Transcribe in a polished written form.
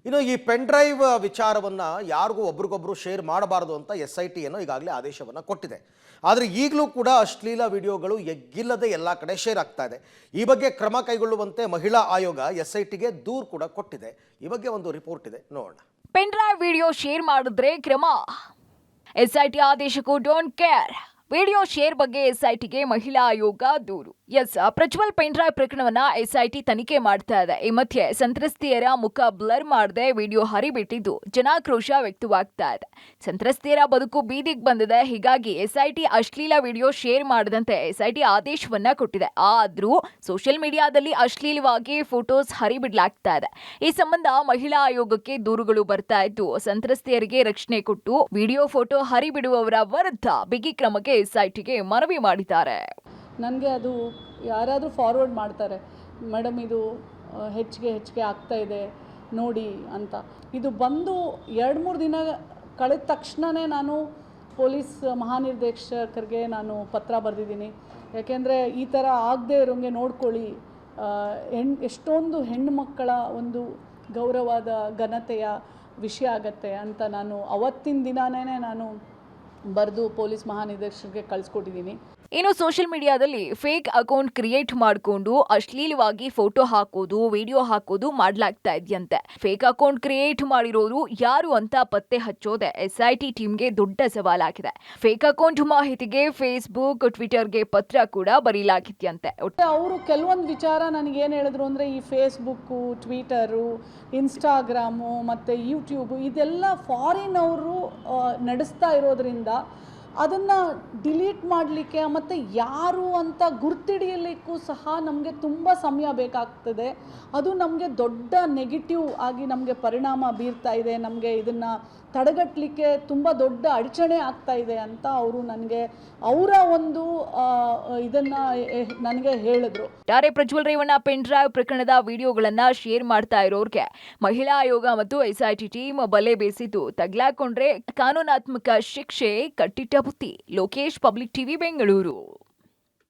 ಇನ್ನು ಈ pen drive ವಿಚಾರವನ್ನ ಯಾರಿಗೂ ಒಬ್ರಿಗೊಬ್ರು ಶೇರ್ ಮಾಡಬಾರದು ಅಂತ SIT ಏನೋ ಈಗಾಗಲೇ ಆದೇಶವನ್ನು ಕೊಟ್ಟಿದೆ. ಆದರೆ ಈಗಲೂ ಕೂಡ ಅಶ್ಲೀಲ ವಿಡಿಯೋಗಳು ಎಗ್ಗಿಲ್ಲದೆ ಎಲ್ಲ ಕಡೆ ಶೇರ್ ಆಗ್ತಾ ಇದೆ. ಈ ಬಗ್ಗೆ ಕ್ರಮ ಕೈಗೊಳ್ಳುವಂತೆ ಮಹಿಳಾ ಆಯೋಗ SITಗೆ ದೂರು ಕೂಡ ಕೊಟ್ಟಿದೆ. ಈ ಬಗ್ಗೆ ಒಂದು ರಿಪೋರ್ಟ್ ಇದೆ, ನೋಡೋಣ. ಪೆನ್ ಡ್ರೈವ್ ವಿಡಿಯೋ ಶೇರ್ ಮಾಡಿದ್ರೆ ಕ್ರಮ. SIT ಆದೇಶಕ್ಕೂ ಡೋಂಟ್ ಕೇರ್. ವಿಡಿಯೋ ಶೇರ್ ಬಗ್ಗೆ SITಗೆ ಮಹಿಳಾ ಆಯೋಗ ದೂರು. ಪ್ರಜ್ವಲ್ ಪೆನ್ ಡ್ರೈವ್ ಪ್ರಕರಣವನ್ನ SIT ತನಿಖೆ ಮಾಡ್ತಾ ಇದೆ. ಈ ಮಧ್ಯೆ ಸಂತ್ರಸ್ತೆಯರ ಮುಖ ಬ್ಲರ್ ಮಾಡದೆ ವಿಡಿಯೋ ಹರಿಬಿಟ್ಟಿದ್ದು ಜನಾಕ್ರೋಶ ವ್ಯಕ್ತವಾಗ್ತಾ ಇದೆ. ಸಂತ್ರಸ್ತೆಯರ ಬದುಕು ಬೀದಿಗೆ ಬಂದಿದೆ. ಹೀಗಾಗಿ SIT ಅಶ್ಲೀಲ ವಿಡಿಯೋ ಶೇರ್ ಮಾಡದಂತೆ SIT ಆದೇಶವನ್ನ ಕೊಟ್ಟಿದೆ. ಆದ್ರೂ ಸೋಷಿಯಲ್ ಮೀಡಿಯಾದಲ್ಲಿ ಅಶ್ಲೀಲವಾಗಿ ಫೋಟೋಸ್ ಹರಿಬಿಡ್ಲಾಗ್ತಾ ಇದೆ. ಈ ಸಂಬಂಧ ಮಹಿಳಾ ಆಯೋಗಕ್ಕೆ ದೂರುಗಳು ಬರ್ತಾ ಇದ್ದು, ಸಂತ್ರಸ್ತೆಯರಿಗೆ ರಕ್ಷಣೆ ಕೊಟ್ಟು ವಿಡಿಯೋ ಫೋಟೋ ಹರಿಬಿಡುವವರ ವಿರುದ್ಧ ಬಿಗಿ ಕ್ರಮಕ್ಕೆ SITಗೆ ಮನವಿ ಮಾಡಿದ್ದಾರೆ. ನನಗೆ ಅದು ಯಾರಾದರೂ ಫಾರ್ವರ್ಡ್ ಮಾಡ್ತಾರೆ, ಮೇಡಮ್ ಇದು ಹೆಚ್ಚಿಗೆ ಆಗ್ತಾ ಇದೆ ನೋಡಿ ಅಂತ. ಇದು ಬಂದು 2-3 ದಿನ ಕಳೆದ ತಕ್ಷಣವೇ ನಾನು ಪೊಲೀಸ್ ಮಹಾನಿರ್ದೇಶಕರಿಗೆ ನಾನು ಪತ್ರ ಬರೆದಿದ್ದೀನಿ. ಯಾಕೆಂದರೆ ಈ ಥರ ಆಗದೆ ಇರೋಂಗೆ ನೋಡ್ಕೊಳ್ಳಿ, ಎಷ್ಟೊಂದು ಹೆಣ್ಣು ಮಕ್ಕಳ ಒಂದು ಗೌರವದ ಘನತೆಯ ವಿಷಯ ಆಗತ್ತೆ ಅಂತ ನಾನು ಅವತ್ತಿನ ದಿನವೇ ನಾನು ಬರೆದು ಪೊಲೀಸ್ ಮಹಾನಿರ್ದೇಶಕರಿಗೆ ಕಳಿಸ್ಕೊಟ್ಟಿದ್ದೀನಿ. ಇನ್ನು ಸೋಷಿಯಲ್ ಮೀಡಿಯಾದಲ್ಲಿ ಫೇಕ್ ಅಕೌಂಟ್ ಕ್ರಿಯೇಟ್ ಮಾಡಿಕೊಂಡು ಅಶ್ಲೀಲವಾಗಿ ಫೋಟೋ ಹಾಕೋದು, ವಿಡಿಯೋ ಹಾಕೋದು ಮಾಡ್ಲಾಗ್ತಾ ಇದೆಯಂತೆ. ಫೇಕ್ ಅಕೌಂಟ್ ಕ್ರಿಯೇಟ್ ಮಾಡಿರೋರು ಯಾರು ಅಂತ ಪತ್ತೆ ಹಚ್ಚೋದೆ SIT ಟೀಮ್ಗೆ ದೊಡ್ಡ ಸವಾಲಾಗಿದೆ. ಫೇಕ್ ಅಕೌಂಟ್ ಮಾಹಿತಿಗೆ ಫೇಸ್ಬುಕ್, ಟ್ವಿಟರ್ಗೆ ಪತ್ರ ಕೂಡ ಬರೀಲಾಗಿದೆಯಂತೆ. ಅವರು ಕೆಲವೊಂದು ವಿಚಾರ ನನಗೇನು ಹೇಳಿದ್ರು ಅಂದರೆ, ಈ ಫೇಸ್ಬುಕ್ಕು, ಟ್ವಿಟರು, ಇನ್ಸ್ಟಾಗ್ರಾಮು ಮತ್ತು ಯೂಟ್ಯೂಬು ಇದೆಲ್ಲ ಫಾರಿನ್ ಅವರು ನಡೆಸ್ತಾ ಇರೋದ್ರಿಂದ ಅದನ್ನು ಡಿಲೀಟ್ ಮಾಡಲಿಕ್ಕೆ ಮತ್ತು ಯಾರು ಅಂತ ಗುರ್ತಿಡಿಯಲಿಕ್ಕೂ ಸಹ ನಮಗೆ ತುಂಬ ಸಮಯ ಬೇಕಾಗ್ತದೆ. ಅದು ನಮಗೆ ದೊಡ್ಡ ನೆಗೆಟಿವ್ ಆಗಿ ನಮಗೆ ಪರಿಣಾಮ ಬೀರ್ತಾ ಇದೆ. ನಮಗೆ ಇದನ್ನು ತಡೆಗಟ್ಟಲಿಕ್ಕೆ ತುಂಬ ದೊಡ್ಡ ಅಡಚಣೆ ಆಗ್ತಾ ಇದೆ ಅಂತ ಅವರು ನನಗೆ ಅವರ ಒಂದು ಇದನ್ನು ನನಗೆ ಹೇಳಿದ್ರು. ಪ್ರಜ್ವಲ್ ರೇವಣ್ಣ ಪೆನ್ ಡ್ರೈವ್ ಪ್ರಕರಣದ ವಿಡಿಯೋಗಳನ್ನ ಶೇರ್ ಮಾಡ್ತಾ ಇರೋರ್ಗೆ ಮಹಿಳಾ ಆಯೋಗ ಮತ್ತು SIT ಟೀಮ್ ಬಲೆ ಬೀಸಿದ್ದು, ತಗ್ಲಾಕೊಂಡ್ರೆ ಕಾನೂನಾತ್ಮಕ ಶಿಕ್ಷೆ, ಕಟ್ಟಿಟ್ಟ ಬುತ್ತಿ. Lokesh, public TV, Bengaluru.